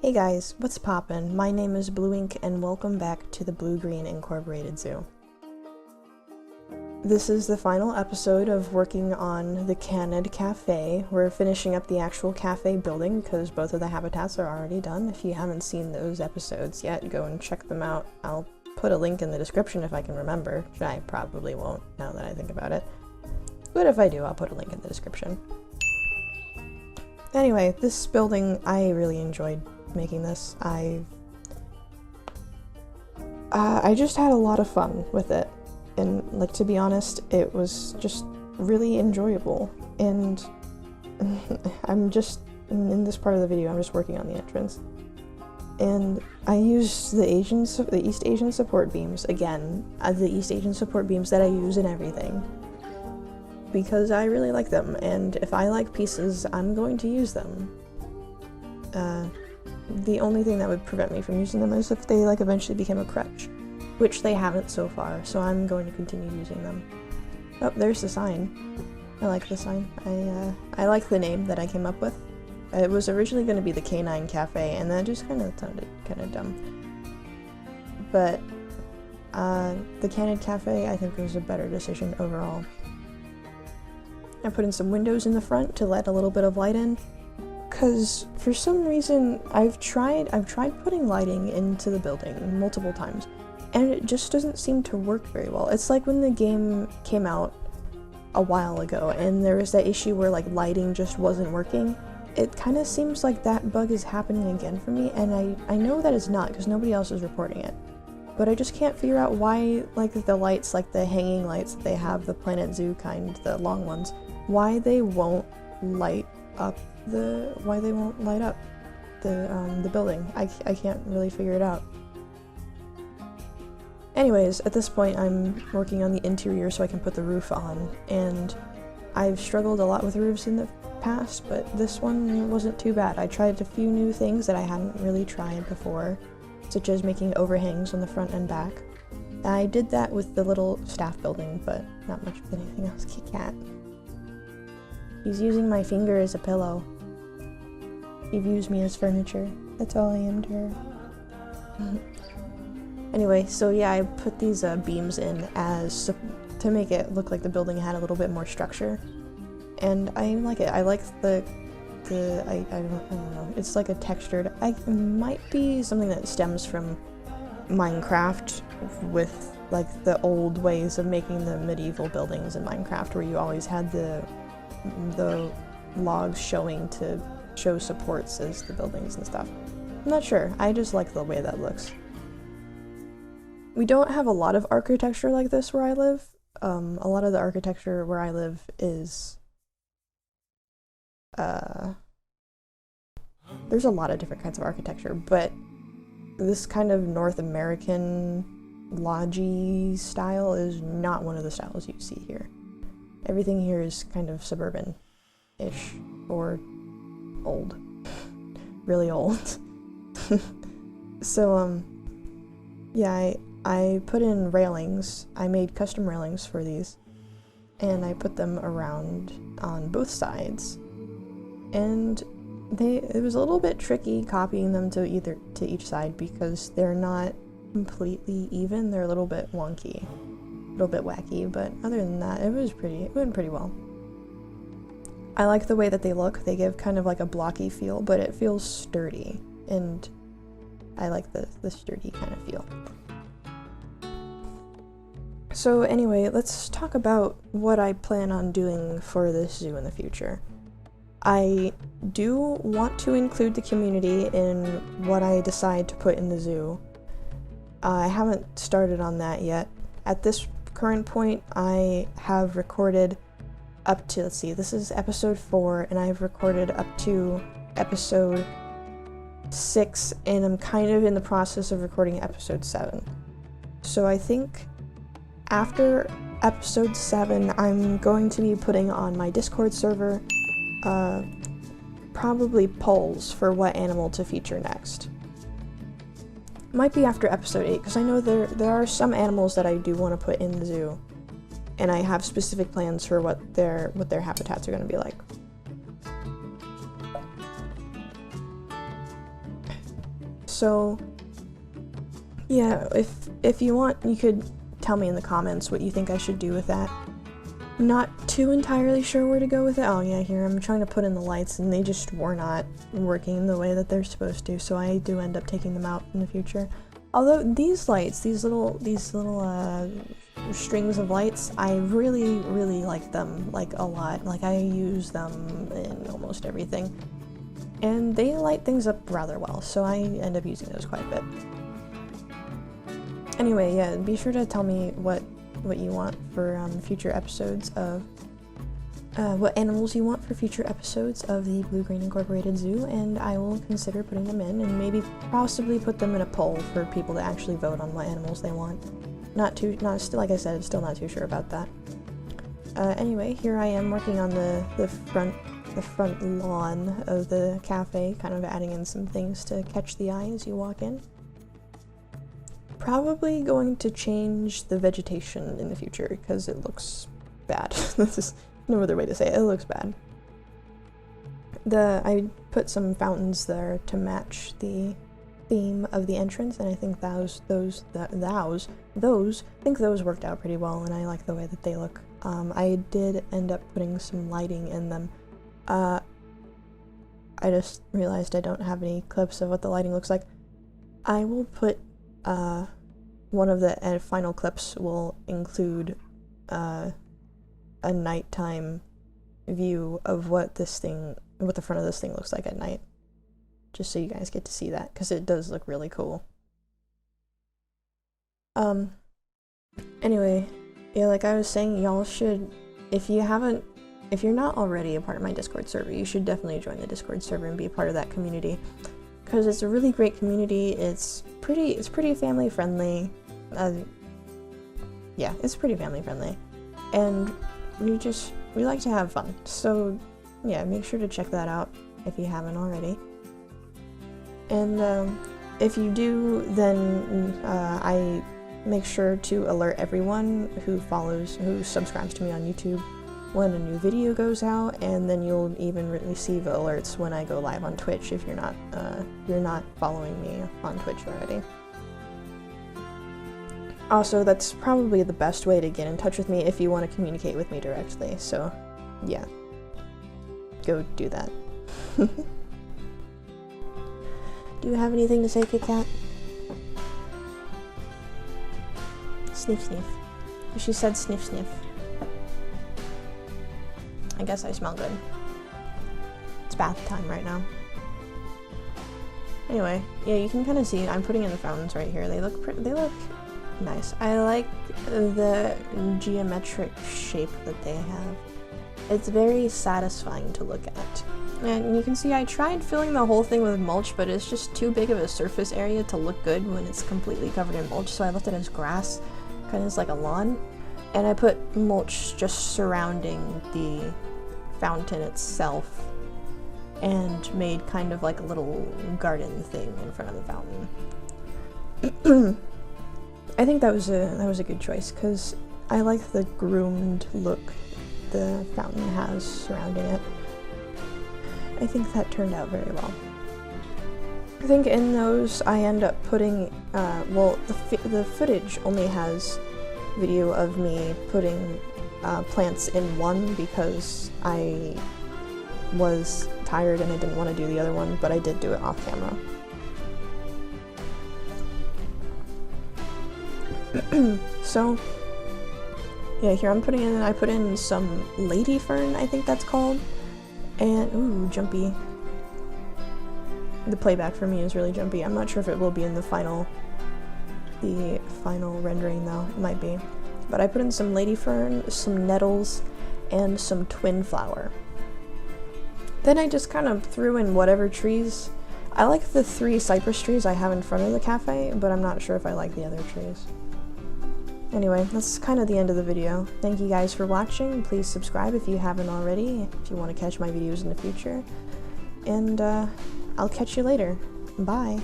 Hey guys, what's poppin'? My name is Blue Ink and welcome back to the BluGreen Incorporated Zoo. This is the final episode of working on the Canid Café. We're finishing up the actual cafe building because both of the habitats are already done. If you haven't seen those episodes yet, go and check them out. I'll put a link in the description if I can remember, which I probably won't now that I think about it. But if I do, I'll put a link in the description. Anyway, this building, I really enjoyed making this. I just had a lot of fun with it, and like, to be honest, it was just really enjoyable. And I'm just in this part of the video, I'm just working on the entrance, and I used the East Asian support beams again, the East Asian support beams that I use in everything, because I really like them, and if I like pieces, I'm going to use them. The only thing that would prevent me from using them is if they like eventually became a crutch, which they haven't so far, so I'm going to continue using them. Oh, there's the sign. I like the sign. I like the name that I came up with. It was originally going to be the Canid Café, and that just kind of sounded kind of dumb. But the Canid Café, I think, was a better decision overall. I put in some windows in the front to let a little bit of light in, because for some reason I've tried putting lighting into the building multiple times, and it just doesn't seem to work very well. It's like when the game came out a while ago and there was that issue where like lighting just wasn't working. It kind of seems like that bug is happening again for me, and I know that it's not because nobody else is reporting it. But I just can't figure out why, like, the lights, like the hanging lights that they have, the Planet Zoo kind, the long ones, why they won't light up the building. I can't really figure it out. Anyways, at this point I'm working on the interior so I can put the roof on, and I've struggled a lot with roofs in the past, but this one wasn't too bad. I tried a few new things that I hadn't really tried before, such as making overhangs on the front and back. I did that with the little staff building, but not much with anything else. Kit Kat. He's using my finger as a pillow. He views me as furniture. That's all I am to her. Anyway, so yeah, I put these beams in as to make it look like the building had a little bit more structure, and I like it. I like I don't know. It's like a textured. It might be something that stems from Minecraft, with like the old ways of making the medieval buildings in Minecraft, where you always had the logs showing to show supports as the buildings and stuff. I'm not sure. I just like the way that looks. We don't have a lot of architecture like this where I live. A lot of the architecture where I live is there's a lot of different kinds of architecture, but this kind of North American lodgy style is not one of the styles you see here. Everything here is kind of suburban-ish, or old. Really old. So, yeah, I put in railings. I made custom railings for these, and I put them around on both sides. And it was a little bit tricky copying them to each side because they're not completely even. They're a little bit wonky, a little bit wacky, but other than that, it went pretty well. I like the way that they look. They give kind of like a blocky feel, but it feels sturdy, and I like the sturdy kind of feel. So anyway, let's talk about what I plan on doing for this zoo in the future. I do want to include the community in what I decide to put in the zoo. I haven't started on that yet. At this current point, I have recorded up to, let's see, this is episode 4, and I've recorded up to episode 6, and I'm kind of in the process of recording episode 7. So I think after episode 7, I'm going to be putting on my Discord server probably polls for what animal to feature next. Might be after episode 8, because I know there are some animals that I do want to put in the zoo, and I have specific plans for what their habitats are going to be like. So yeah, if you want, you could tell me in the comments what you think I should do with that. Not too entirely sure where to go with it. Oh yeah, here I'm trying to put in the lights and they just were not working the way that they're supposed to, so I do end up taking them out in the future. Although these lights, these little strings of lights, I really like them, like, a lot. Like, I use them in almost everything. And they light things up rather well, so I end up using those quite a bit. Anyway, yeah, be sure to tell me what you want for future episodes of what animals you want for future episodes of the BluGreen Incorporated Zoo, and I will consider putting them in, and maybe possibly put them in a poll for people to actually vote on what animals they want. Like I said, still not too sure about that. Anyway, here I am working on the front lawn of the cafe, kind of adding in some things to catch the eye as you walk in. Probably going to change the vegetation in the future because it looks bad. This is no other way to say it. It looks bad. I put some fountains there to match the theme of the entrance, and I think those worked out pretty well, and I like the way that they look. I did end up putting some lighting in them. I just realized I don't have any clips of what the lighting looks like. I will put one of the final clips will include a nighttime view of what the front of this thing looks like at night, just so you guys get to see that, because it does look really cool. Anyway, yeah, like I was saying, y'all should, if you're not already a part of my Discord server, you should definitely join the Discord server and be a part of that community, because it's a really great community. It's pretty family friendly. Yeah, it's pretty family friendly, and we like to have fun. So yeah, make sure to check that out if you haven't already. And if you do, then I make sure to alert everyone who subscribes to me on YouTube when a new video goes out, and then you'll even receive alerts when I go live on Twitch if you're not following me on Twitch already. Also, that's probably the best way to get in touch with me if you want to communicate with me directly, so yeah, go do that. Do you have anything to say, Kit Kat? Sniff sniff. She said sniff sniff. I guess I smell good. It's bath time right now. Anyway, yeah, you can kind of see I'm putting in the fountains right here. They look nice. I like the geometric shape that they have. It's very satisfying to look at. And you can see I tried filling the whole thing with mulch, but it's just too big of a surface area to look good when it's completely covered in mulch, so I left it as grass, kind of as like a lawn. And I put mulch just surrounding the fountain itself, and made kind of like a little garden thing in front of the fountain. I think that was a good choice, because I like the groomed look the fountain has surrounding it. I think that turned out very well. I think in those I end up putting, well, the footage only has video of me putting plants in one because I was tired and I didn't want to do the other one, but I did do it off camera. So yeah, here I put in some lady fern, I think that's called, and ooh, jumpy. The playback for me is really jumpy. I'm not sure if it will be in the final rendering though. It might be. But I put in some lady fern, some nettles, and some twin flower. Then I just kind of threw in whatever trees. I like the 3 cypress trees I have in front of the cafe, but I'm not sure if I like the other trees. Anyway, that's kind of the end of the video. Thank you guys for watching. Please subscribe if you haven't already, if you want to catch my videos in the future. And I'll catch you later. Bye.